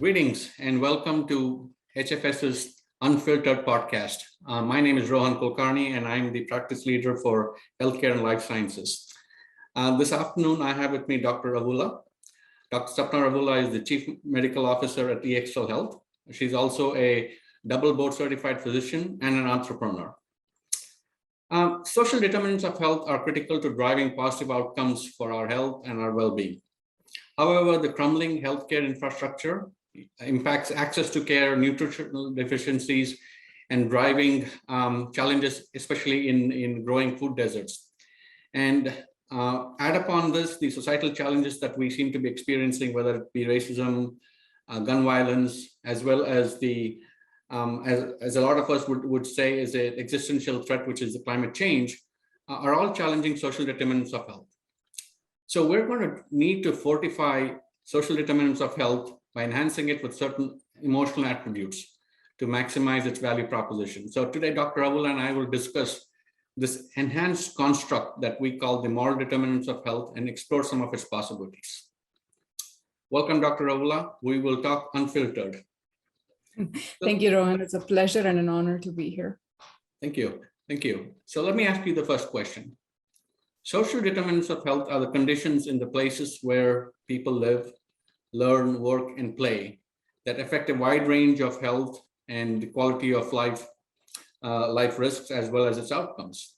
Greetings and welcome to HFS's Unfiltered podcast. My name is Rohan Kulkarni and I'm the practice leader for healthcare and life sciences. This afternoon, I have with me Dr. Ravula. Dr. Sapna Ravula is the Chief Medical Officer at EXL Health. She's also a double board certified physician and an entrepreneur. Social determinants of health are critical to driving positive outcomes for our health and our well-being. However, the crumbling healthcare infrastructure impacts access to care, nutritional deficiencies, and driving challenges, especially in growing food deserts. And add upon this, the societal challenges that we seem to be experiencing, whether it be racism, gun violence, as well as the, as a lot of us would say is an existential threat, which is the climate change, are all challenging social determinants of health. So we're going to need to fortify social determinants of health by enhancing it with certain emotional attributes to maximize its value proposition. So today, Dr. Ravula and I will discuss this enhanced construct that we call the moral determinants of health and explore some of its possibilities. Welcome, Dr. Ravula. We will talk unfiltered. Thank you, Rohan. It's a pleasure and an honor to be here. Thank you. Thank you. So let me ask you the first question. Social determinants of health are the conditions in the places where people live, learn, work, and play that affect a wide range of health and the quality of life, life risks, as well as its outcomes.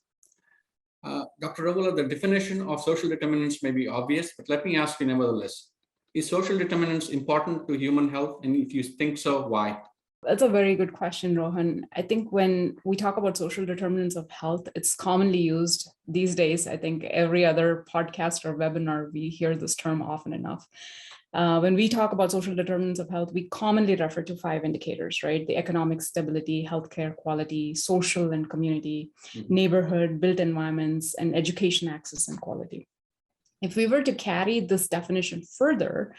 Dr. Ravula, the definition of social determinants may be obvious, but let me ask you nevertheless, is social determinants important to human health? And if you think so, why? That's a very good question, Rohan. I think when we talk about social determinants of health, it's commonly used these days. I think every other podcast or webinar, we hear this term often enough. When we talk about social determinants of health, we commonly refer to 5 indicators, right? The economic stability, healthcare quality, social and community, neighborhood, built environments, and education access and quality. If we were to carry this definition further,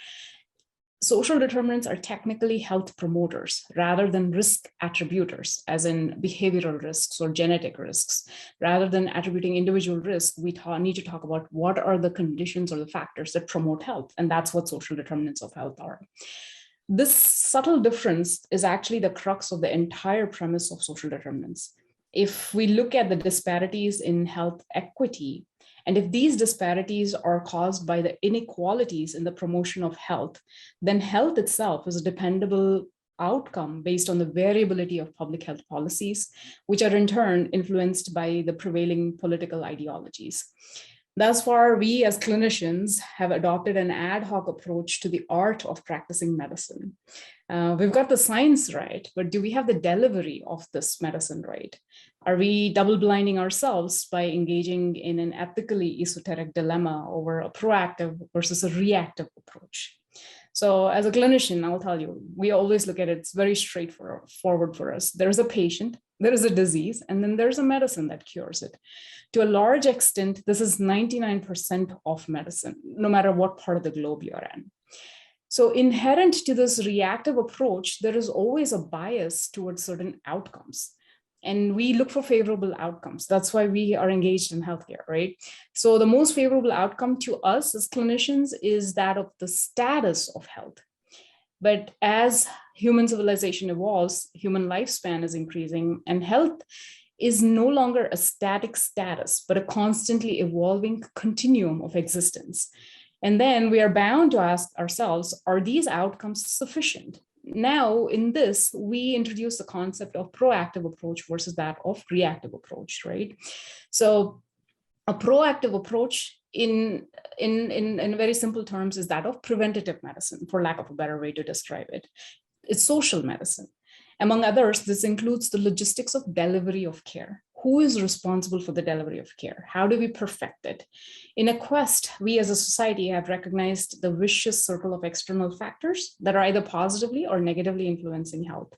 social determinants are technically health promoters rather than risk attributors, as in behavioral risks or genetic risks. Rather than attributing individual risk, we need to talk about what are the conditions or the factors that promote health. And that's what social determinants of health are. This subtle difference is actually the crux of the entire premise of social determinants. If we look at the disparities in health equity, and if these disparities are caused by the inequalities in the promotion of health, then health itself is a dependable outcome based on the variability of public health policies, which are in turn influenced by the prevailing political ideologies. Thus far, we as clinicians have adopted an ad hoc approach to the art of practicing medicine. We've got the science right, but do we have the delivery of this medicine right? Are we double blinding ourselves by engaging in an ethically esoteric dilemma over a proactive versus a reactive approach? So as a clinician, I'll tell you, we always look at it, it's very straightforward for us. There's a patient, there is a disease, and then there's a medicine that cures it. To a large extent, this is 99% of medicine, no matter what part of the globe you're in. So inherent to this reactive approach, there is always a bias towards certain outcomes. And we look for favorable outcomes. That's why we are engaged in healthcare, right? So the most favorable outcome to us as clinicians is that of the status of health. But as human civilization evolves, human lifespan is increasing, and health is no longer a static status, but a constantly evolving continuum of existence. And then we are bound to ask ourselves, are these outcomes sufficient? Now, in this, we introduce the concept of proactive approach versus that of reactive approach, right? So a proactive approach in very simple terms is that of preventative medicine, for lack of a better way to describe it. It's social medicine. Among others, this includes the logistics of delivery of care. Who is responsible for the delivery of care? How do we perfect it? In a quest, we as a society have recognized the vicious circle of external factors that are either positively or negatively influencing health.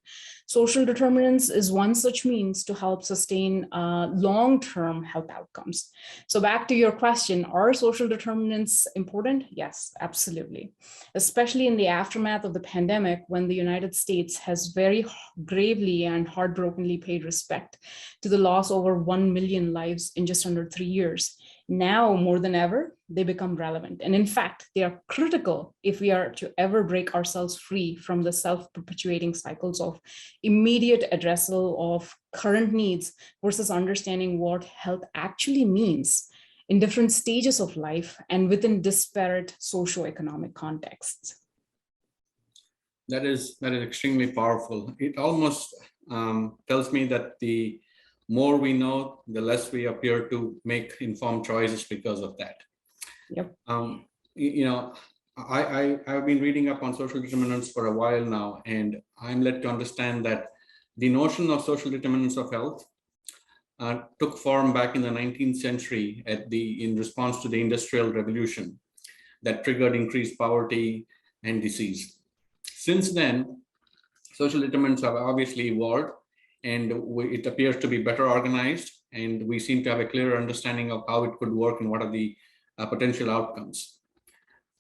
Social determinants is one such means to help sustain long-term health outcomes. So back to your question, are social determinants important? Yes, absolutely. Especially in the aftermath of the pandemic, when the United States has very gravely and heartbrokenly paid respect to the loss of over 1 million lives in just under 3 years. Now, more than ever, they become relevant. And in fact, they are critical if we are to ever break ourselves free from the self-perpetuating cycles of immediate addressal of current needs versus understanding what health actually means in different stages of life and within disparate socioeconomic contexts. That is extremely powerful. It almost tells me that the more we know, the less we appear to make informed choices because of that. Yep. I've been reading up on social determinants for a while now, and I'm led to understand that the notion of social determinants of health took form back in the 19th century in response to the Industrial Revolution that triggered increased poverty and disease. Since then, social determinants have obviously evolved, and it appears to be better organized, and we seem to have a clearer understanding of how it could work and what are the potential outcomes.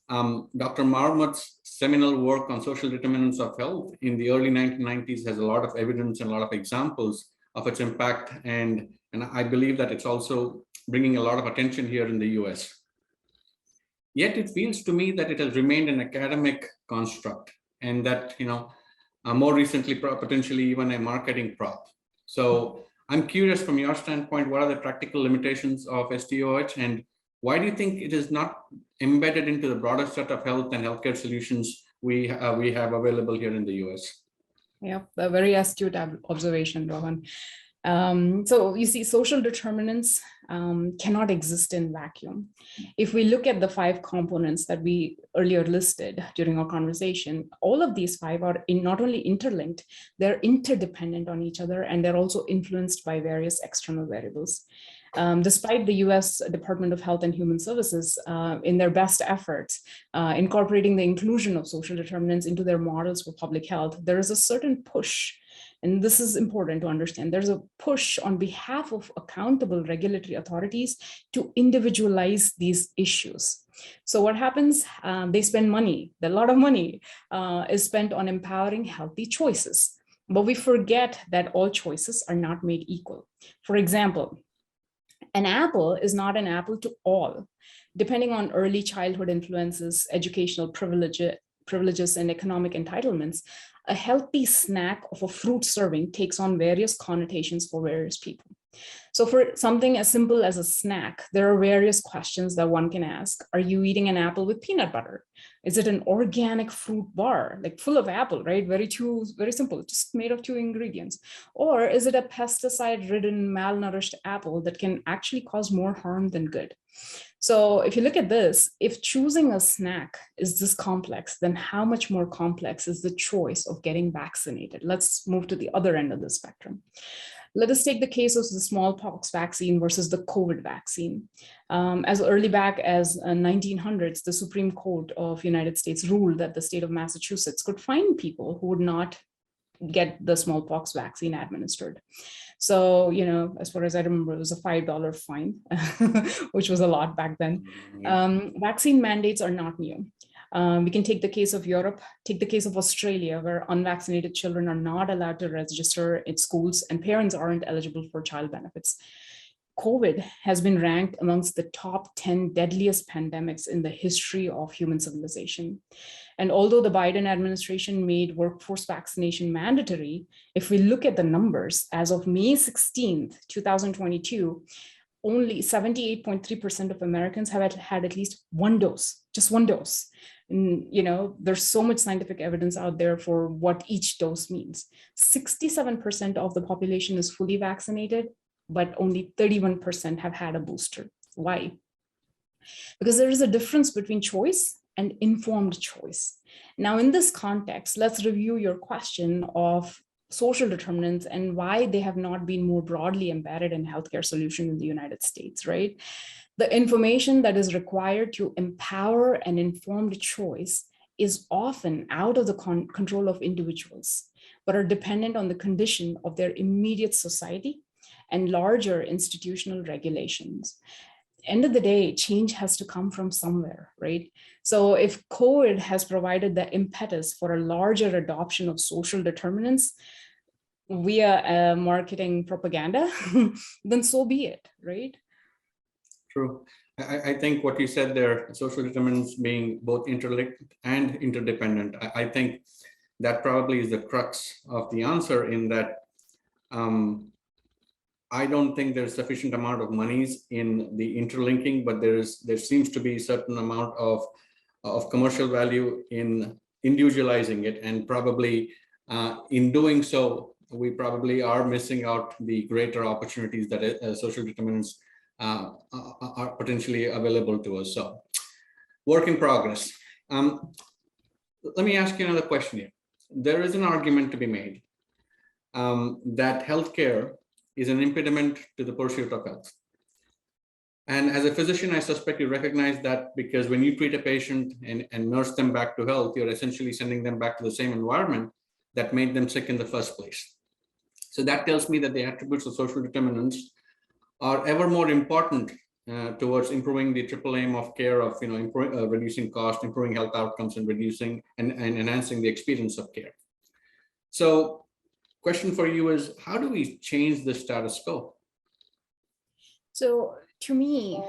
Dr. Marmot's seminal work on social determinants of health in the early 1990s has a lot of evidence and a lot of examples of its impact, and I believe that it's also bringing a lot of attention here in the US. Yet it feels to me that it has remained an academic construct, and that, more recently, potentially even a marketing prop. So I'm curious, from your standpoint, what are the practical limitations of SDoH, and why do you think it is not embedded into the broader set of health and healthcare solutions we have available here in the US? Yeah, a very astute observation, Rohan. So you see, social determinants cannot exist in vacuum. If we look at the 5 components that we earlier listed during our conversation, all of these 5 are not only interlinked, they're interdependent on each other, and they're also influenced by various external variables. Despite the US Department of Health and Human Services in their best efforts incorporating the inclusion of social determinants into their models for public health, there is a certain push, and this is important to understand. There's a push on behalf of accountable regulatory authorities to individualize these issues. So what happens? They spend money. A lot of money is spent on empowering healthy choices. But we forget that all choices are not made equal. For example, an apple is not an apple to all. Depending on early childhood influences, educational privileges, and economic entitlements, a healthy snack of a fruit serving takes on various connotations for various people. So for something as simple as a snack, there are various questions that one can ask. Are you eating an apple with peanut butter? Is it an organic fruit bar, like full of apple, right? Very simple, just made of 2 ingredients. Or is it a pesticide-ridden, malnourished apple that can actually cause more harm than good? So if you look at this, if choosing a snack is this complex, then how much more complex is the choice of getting vaccinated? Let's move to the other end of the spectrum. Let us take the case of the smallpox vaccine versus the COVID vaccine. As early back as 1900s, the Supreme Court of United States ruled that the state of Massachusetts could fine people who would not get the smallpox vaccine administered. So, as far as I remember, it was a $5 fine, which was a lot back then. Vaccine mandates are not new. We can take the case of Europe, take the case of Australia, where unvaccinated children are not allowed to register in schools and parents aren't eligible for child benefits. COVID has been ranked amongst the top 10 deadliest pandemics in the history of human civilization. And although the Biden administration made workforce vaccination mandatory, if we look at the numbers, as of May 16th, 2022, only 78.3% of Americans have had at least 1 dose, just 1 dose. And, there's so much scientific evidence out there for what each dose means. 67% of the population is fully vaccinated, but only 31% have had a booster. Why? Because there is a difference between choice and informed choice. Now, in this context, let's review your question of social determinants and why they have not been more broadly embedded in healthcare solutions in the United States, right? The information that is required to empower an informed choice is often out of the control of individuals, but are dependent on the condition of their immediate society and larger institutional regulations. End of the day, change has to come from somewhere, right? So if COVID has provided the impetus for a larger adoption of social determinants via marketing propaganda, then so be it, right? True. I think what you said there, social determinants being both interlinked and interdependent, I think that probably is the crux of the answer, in that I don't think there's sufficient amount of monies in the interlinking, but there seems to be a certain amount of commercial value in individualizing it, and probably in doing so, we probably are missing out the greater opportunities that social determinants are potentially available to us. So, work in progress. Let me ask you another question here. There is an argument to be made that healthcare is an impediment to the pursuit of health. And as a physician, I suspect you recognize that, because when you treat a patient and nurse them back to health, you're essentially sending them back to the same environment that made them sick in the first place. So that tells me that the attributes of social determinants are ever more important towards improving the triple aim of care of, reducing cost, improving health outcomes, and reducing and enhancing the experience of care. So, question for you is, how do we change the status quo? So to me,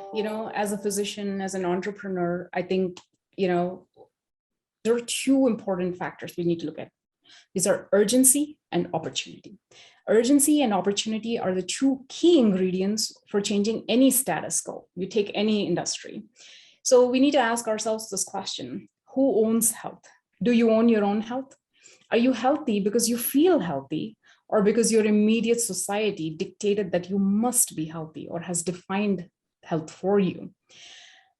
as a physician, as an entrepreneur, I think, there are two important factors we need to look at. These are urgency and opportunity. Urgency and opportunity are the two key ingredients for changing any status quo. You take any industry. So we need to ask ourselves this question: who owns health? Do you own your own health? Are you healthy because you feel healthy, or because your immediate society dictated that you must be healthy or has defined health for you?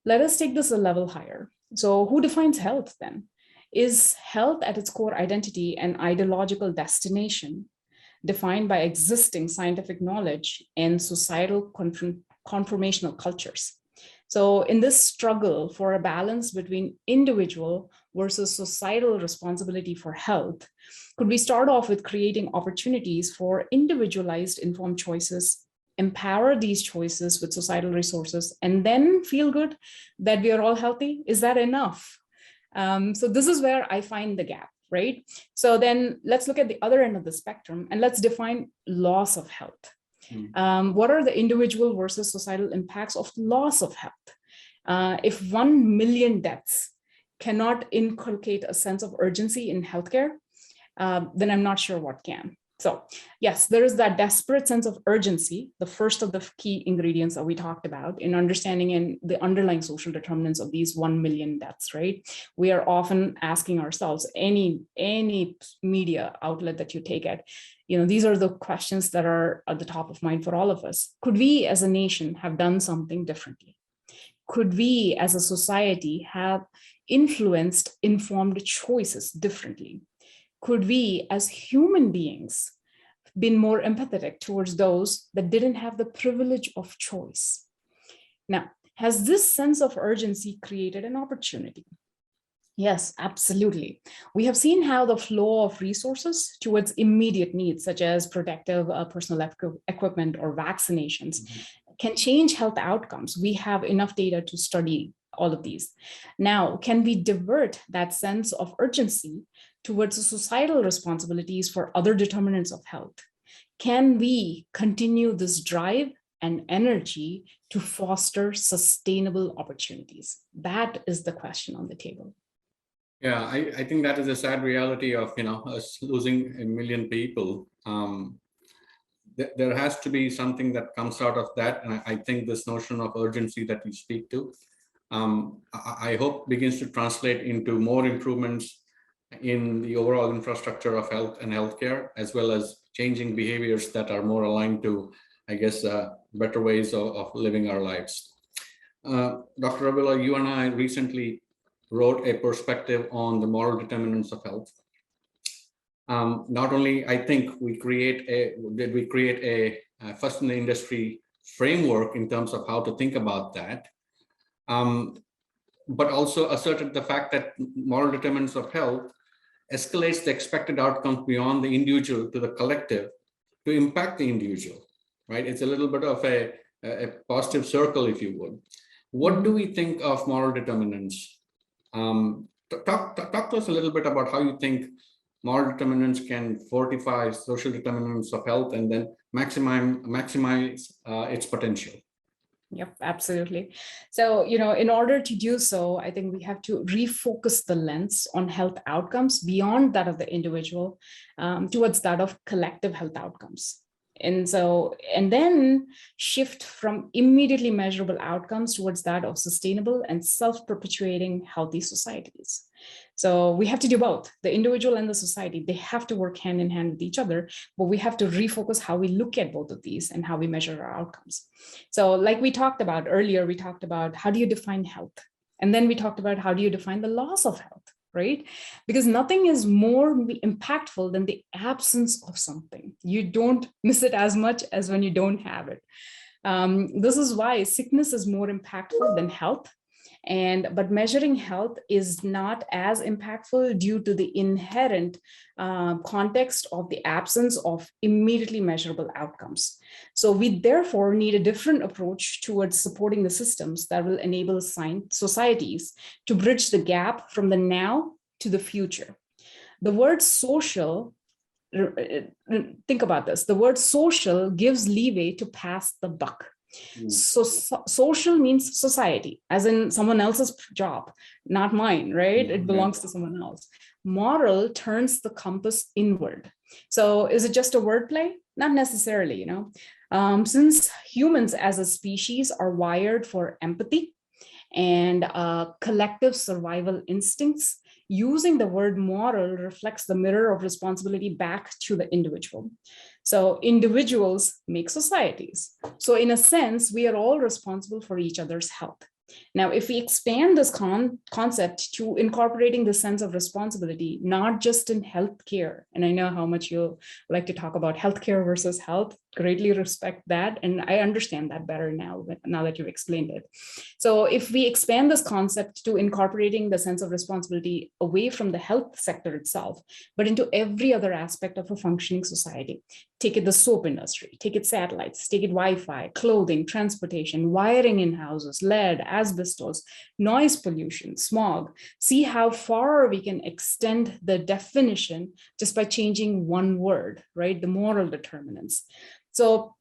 Let us take this a level higher. So who defines health then? Is health at its core identity an ideological destination defined by existing scientific knowledge and societal conformational cultures? So in this struggle for a balance between individual versus societal responsibility for health, could we start off with creating opportunities for individualized informed choices, empower these choices with societal resources, and then feel good that we are all healthy? Is that enough? So this is where I find the gap, right? So then let's look at the other end of the spectrum, and let's define loss of health. What are the individual versus societal impacts of loss of health? If 1 million deaths cannot inculcate a sense of urgency in healthcare, then I'm not sure what can. So yes, there is that desperate sense of urgency, the first of the key ingredients that we talked about in understanding and the underlying social determinants of these 1 million deaths, right? We are often asking ourselves, any media outlet that you take at, these are the questions that are at the top of mind for all of us. Could we as a nation have done something differently? Could we as a society have influenced informed choices differently? Could we as human beings been more empathetic towards those that didn't have the privilege of choice? Now, has this sense of urgency created an opportunity? Yes, absolutely. We have seen how the flow of resources towards immediate needs, such as protective personal equipment or vaccinations, can change health outcomes. We have enough data to study all of these. Now, can we divert that sense of urgency towards the societal responsibilities for other determinants of health? Can we continue this drive and energy to foster sustainable opportunities? That is the question on the table. Yeah, I think that is a sad reality of us losing 1 million people. There has to be something that comes out of that, and I think this notion of urgency that we speak to, I hope begins to translate into more improvements in the overall infrastructure of health and healthcare, as well as changing behaviors that are more aligned to, I guess, better ways of living our lives. Dr. Ravula, you and I recently wrote a perspective on the moral determinants of health. Not only, I think, we create a first in the industry framework in terms of how to think about that, but also asserted the fact that moral determinants of health escalates the expected outcomes beyond the individual to the collective to impact the individual, right? It's a little bit of a positive circle, if you would. What do we think of moral determinants? Talk to us a little bit about how you think moral determinants can fortify social determinants of health and then maximize its potential. Yep, absolutely. So, in order to do so, I think we have to refocus the lens on health outcomes beyond that of the individual, towards that of collective health outcomes. And then shift from immediately measurable outcomes towards that of sustainable and self-perpetuating healthy societies. So we have to do both, the individual and the society. They have to work hand in hand with each other, but we have to refocus how we look at both of these and how we measure our outcomes. So like we talked about earlier, we talked about how do you define health? And then we talked about how do you define the loss of health, right? Because nothing is more impactful than the absence of something. You don't miss it as much as when you don't have it. This is why sickness is more impactful than health. But measuring health is not as impactful due to the inherent context of the absence of immediately measurable outcomes. So we therefore need a different approach towards supporting the systems that will enable societies to bridge the gap from the now to the future. The word social, think about this, the word social gives leeway to pass the buck. So social means society, as in someone else's job, not mine, right? It belongs to someone else. Moral turns the compass inward. So is it just a wordplay? Not necessarily, since humans as a species are wired for empathy and collective survival instincts, using the word moral reflects the mirror of responsibility back to the individual. So individuals make societies. So in a sense, we are all responsible for each other's health. Now, if we expand this concept to incorporating the sense of responsibility, not just in healthcare, and I know how much you like to talk about healthcare versus health, greatly respect that. And I understand that better now that you've explained it. So if we expand this concept to incorporating the sense of responsibility away from the health sector itself, but into every other aspect of a functioning society, take it the soap industry, take it satellites, take it Wi-Fi, clothing, transportation, wiring in houses, lead, asbestos, noise pollution, smog. See how far we can extend the definition just by changing one word, right? The moral determinants. So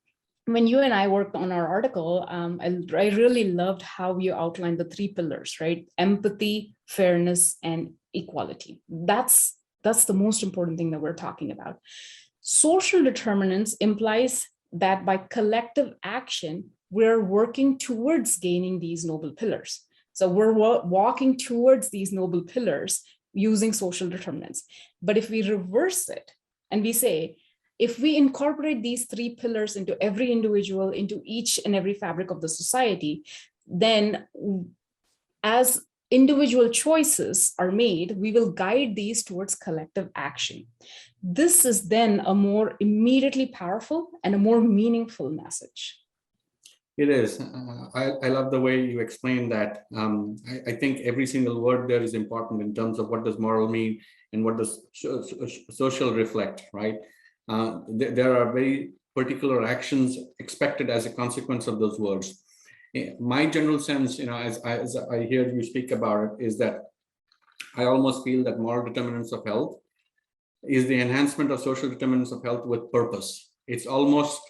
when you and I worked on our article, I really loved how you outlined the three pillars, right? Empathy, fairness, and equality. That's the most important thing that we're talking about. Social determinants implies that by collective action, we're working towards gaining these noble pillars. So we're walking towards these noble pillars using social determinants. But if we reverse it and we say, if we incorporate these three pillars into every individual, into each and every fabric of the society, then as individual choices are made, we will guide these towards collective action. This is then a more immediately powerful and a more meaningful message. It is. I love the way you explain that. I think every single word there is important in terms of what does moral mean and what does social reflect, right? There are very particular actions expected as a consequence of those words. My general sense, as I hear you speak about it, is that I almost feel that moral determinants of health is the enhancement of social determinants of health with purpose. It's almost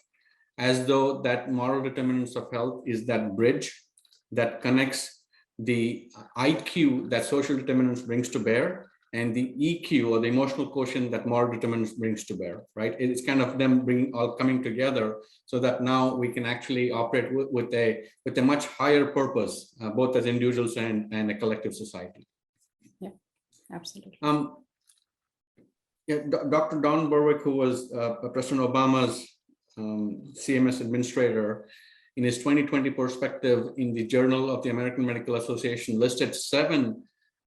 as though that moral determinants of health is that bridge that connects the IQ that social determinants brings to bear and the EQ, or the emotional quotient, that moral determinants brings to bear, right? It's kind of them all coming together so that now we can actually operate with a much higher purpose, both as individuals and a collective society. Yeah, absolutely. Dr. Don Berwick, who was President Obama's CMS administrator, in his 2020 perspective in the Journal of the American Medical Association, listed 7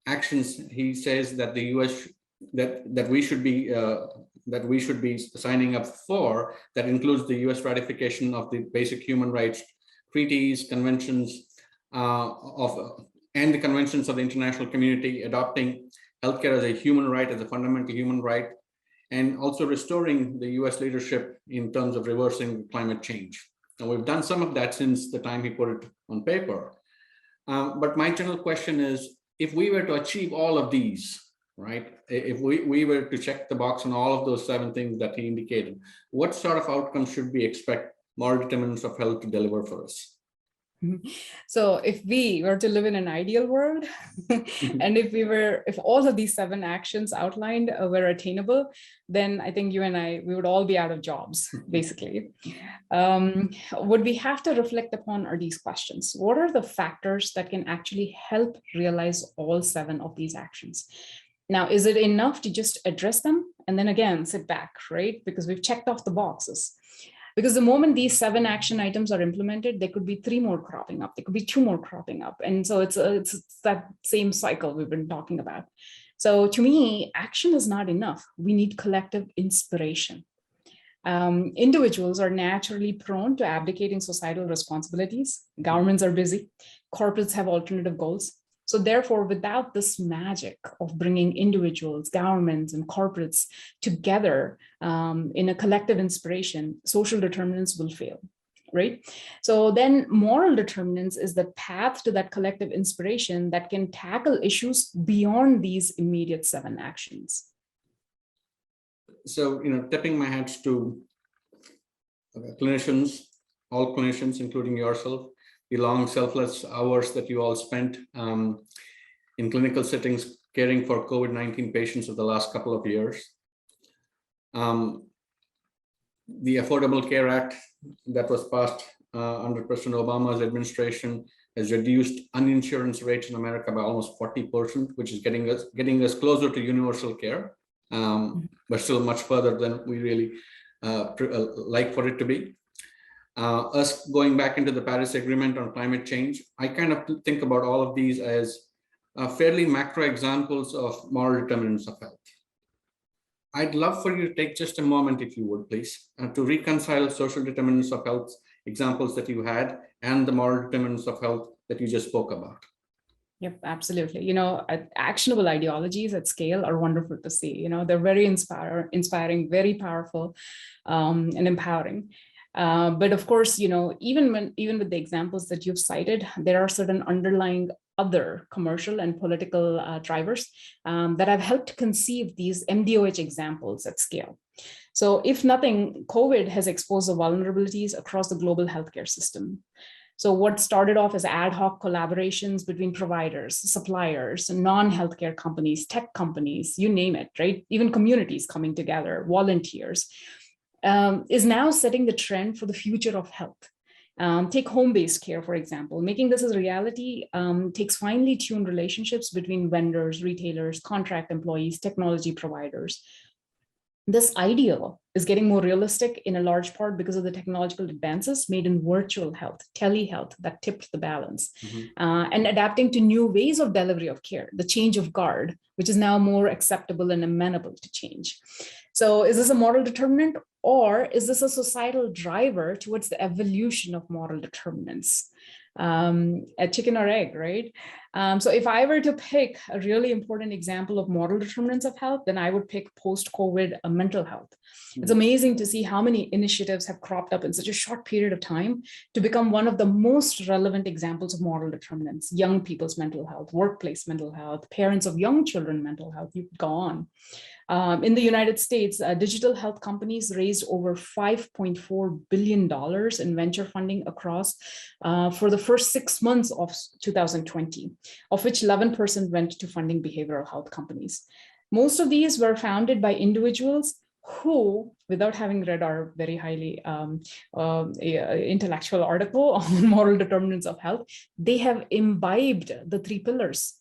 actions he says that the U.S. that we should be signing up for. That includes the U.S. ratification of the basic human rights treaties, conventions and the conventions of the international community, adopting healthcare as a human right, as a fundamental human right, and also restoring the U.S. leadership in terms of reversing climate change. And we've done some of that since the time he put it on paper. But my general question is, if we were to achieve all of these, right, if we were to check the box on all of those 7 things that he indicated, what sort of outcomes should we expect moral determinants of health to deliver for us? So if we were to live in an ideal world, and if all of these 7 actions outlined were attainable, then I think you and we would all be out of jobs, basically. What we have to reflect upon are these questions. What are the factors that can actually help realize all 7 of these actions? Now, is it enough to just address them and then again sit back, right? Because we've checked off the boxes. Because the moment these 7 action items are implemented, there could be 3 more cropping up. There could be 2 more cropping up. And so it's that same cycle we've been talking about. So to me, action is not enough. We need collective inspiration. Individuals are naturally prone to abdicating societal responsibilities. Governments are busy. Corporates have alternative goals. So therefore, without this magic of bringing individuals, governments, and corporates together in a collective inspiration, social determinants will fail, right? So then moral determinants is the path to that collective inspiration that can tackle issues beyond these immediate 7 actions. So, tipping my hats to clinicians, all clinicians, including yourself, the long selfless hours that you all spent in clinical settings caring for COVID-19 patients of the last couple of years. The Affordable Care Act that was passed under President Obama's administration has reduced uninsurance rates in America by almost 40%, which is getting us closer to universal care, but still much further than we really like for it to be. Us going back into the Paris Agreement on climate change, I kind of think about all of these as fairly macro examples of moral determinants of health. I'd love for you to take just a moment, if you would, please, to reconcile social determinants of health examples that you had and the moral determinants of health that you just spoke about. Yep, absolutely. Actionable ideologies at scale are wonderful to see. They're very inspiring, very powerful, and empowering. But of course, even with the examples that you've cited, there are certain underlying other commercial and political drivers that have helped conceive these SDoH examples at scale. So if nothing, COVID has exposed the vulnerabilities across the global healthcare system. So what started off as ad hoc collaborations between providers, suppliers, non-healthcare companies, tech companies, you name it, right? Even communities coming together, volunteers, is now setting the trend for the future of health. Take home-based care, for example. Making this a reality takes finely tuned relationships between vendors, retailers, contract employees, technology providers. This ideal is getting more realistic in a large part because of the technological advances made in virtual health, telehealth that tipped the balance, and adapting to new ways of delivery of care, the change of guard, which is now more acceptable and amenable to change. So is this a moral determinant, or is this a societal driver towards the evolution of moral determinants? A chicken or egg, right? So if I were to pick a really important example of moral determinants of health, then I would pick post-COVID mental health. It's amazing to see how many initiatives have cropped up in such a short period of time to become one of the most relevant examples of moral determinants. Young people's mental health, workplace mental health, parents of young children mental health, you could go on. In the United States, digital health companies raised over $5.4 billion in venture funding across for the first 6 months of 2020, of which 11% went to funding behavioral health companies. Most of these were founded by individuals who, without having read our very highly intellectual article on moral determinants of health, they have imbibed the 3 pillars.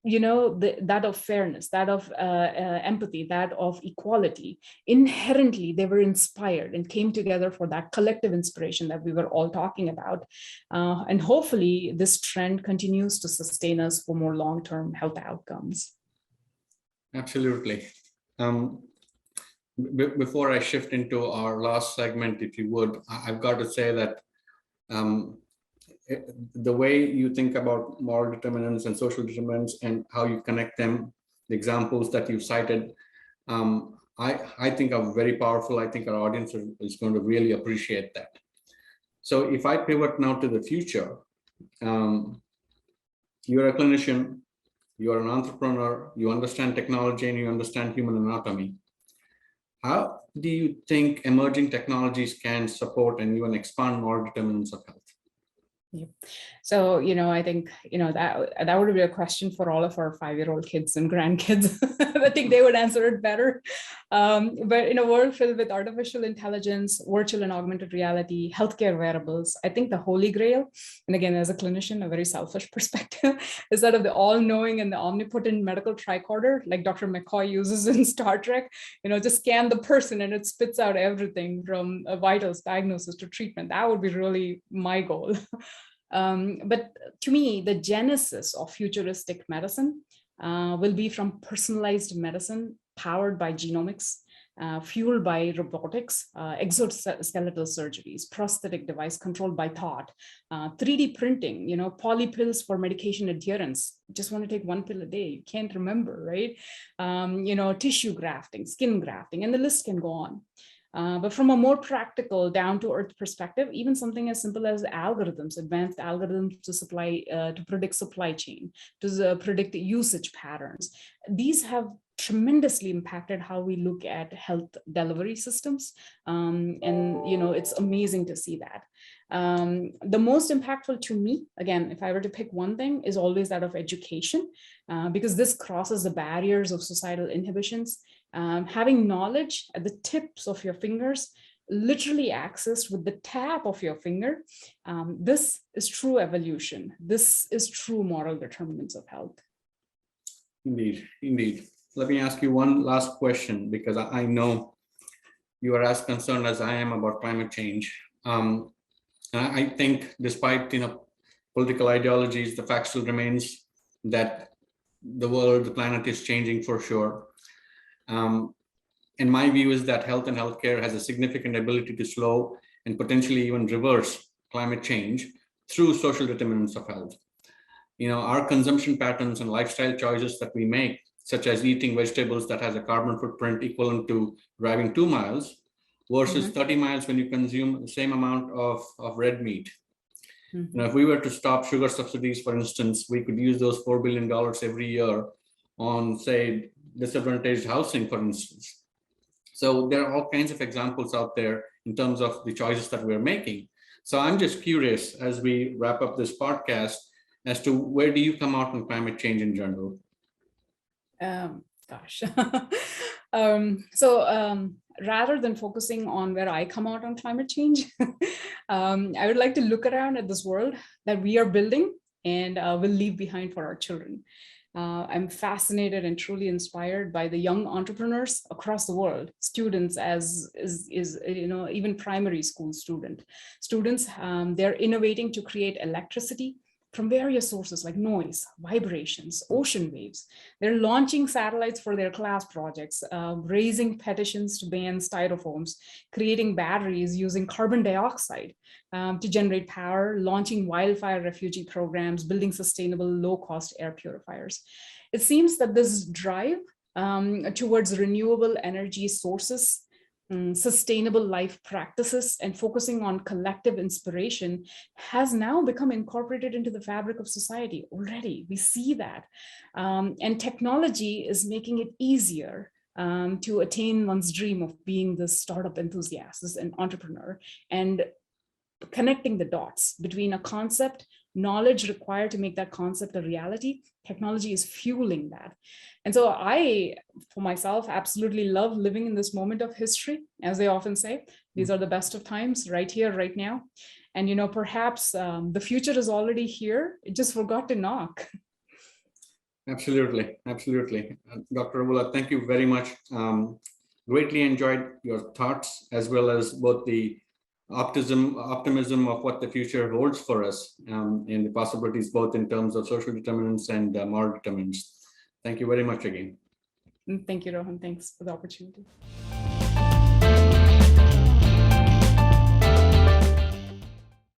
That of fairness, that of empathy, that of equality. Inherently, they were inspired and came together for that collective inspiration that we were all talking about. And hopefully, this trend continues to sustain us for more long-term health outcomes. Absolutely. Before I shift into our last segment, if you would, I've got to say that the way you think about moral determinants and social determinants and how you connect them, the examples that you cited, I think are very powerful. I think our audience is going to really appreciate that. So if I pivot now to the future, you're a clinician, you're an entrepreneur, you understand technology and you understand human anatomy. How do you think emerging technologies can support and even expand moral determinants of health? Yep. So, I think, that would be a question for all of our 5-year-old kids and grandkids. I think they would answer it better. But in a world filled with artificial intelligence, virtual and augmented reality, healthcare wearables, I think the holy grail, and again, as a clinician, a very selfish perspective, is that of the all-knowing and the omnipotent medical tricorder, like Dr. McCoy uses in Star Trek, just scan the person and it spits out everything from a vitals, diagnosis to treatment. That would be really my goal. But to me, the genesis of futuristic medicine will be from personalized medicine powered by genomics, fueled by robotics, exoskeletal surgeries, prosthetic device controlled by thought, 3D printing, poly pills for medication adherence. You just want to take one pill a day. You can't remember, right? Tissue grafting, skin grafting, and the list can go on. But from a more practical, down-to-earth perspective, even something as simple as algorithms, advanced algorithms to predict supply chain, to predict usage patterns, these have tremendously impacted how we look at health delivery systems. And it's amazing to see that. The most impactful to me, again, if I were to pick one thing, is always that of education, because this crosses the barriers of societal inhibitions. Having knowledge at the tips of your fingers, literally accessed with the tap of your finger, this is true evolution. This is true moral determinants of health. Indeed, indeed. Let me ask you one last question, because I know you are as concerned as I am about climate change. And I think despite political ideologies, the fact still remains that the planet is changing for sure. And my view is that health and healthcare has a significant ability to slow and potentially even reverse climate change through social determinants of health. Our consumption patterns and lifestyle choices that we make, such as eating vegetables that has a carbon footprint equivalent to driving 2 miles versus 30 miles when you consume the same amount of red meat. If we were to stop sugar subsidies, for instance, we could use those $4 billion every year on, say, disadvantaged housing, for instance. So there are all kinds of examples out there in terms of the choices that we're making. So I'm just curious, as we wrap up this podcast, as to where do you come out on climate change in general? Rather than focusing on where I come out on climate change, I would like to look around at this world that we are building and will leave behind for our children. I'm fascinated and truly inspired by the young entrepreneurs across the world, students even primary school students. They're innovating to create electricity from various sources like noise, vibrations, ocean waves. They're launching satellites for their class projects, raising petitions to ban styrofoams, creating batteries using carbon dioxide to generate power, launching wildfire refugee programs, building sustainable low-cost air purifiers. It seems that this drive towards renewable energy sources, sustainable life practices, and focusing on collective inspiration has now become incorporated into the fabric of society already. We see that. And technology is making it easier to attain one's dream of being the startup enthusiast and entrepreneur, and connecting the dots between a concept, knowledge required to make that concept a reality. Technology is fueling that. And so I, for myself, absolutely love living in this moment of history. As they often say, these are the best of times, right here, right now. And, perhaps the future is already here. It just forgot to knock. Absolutely. Absolutely. Dr. Ravula, thank you very much. Greatly enjoyed your thoughts, as well as both the optimism of what the future holds for us, and the possibilities both in terms of social determinants and moral determinants. Thank you very much again. Thank you, Rohan. Thanks for the opportunity.